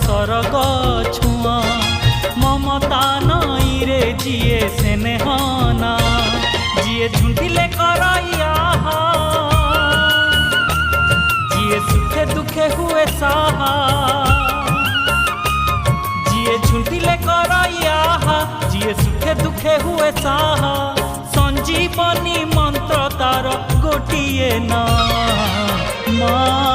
सरग छुआ ममता नई रे जिए स्नेहना जिए झुंटिले करैया जिए सुखे दुखे हुए साहा जिए झुंटिले करैया जिए सुखे दुखे हुए साहा संजीवनी मंत्र तार गोटिए ना माँ।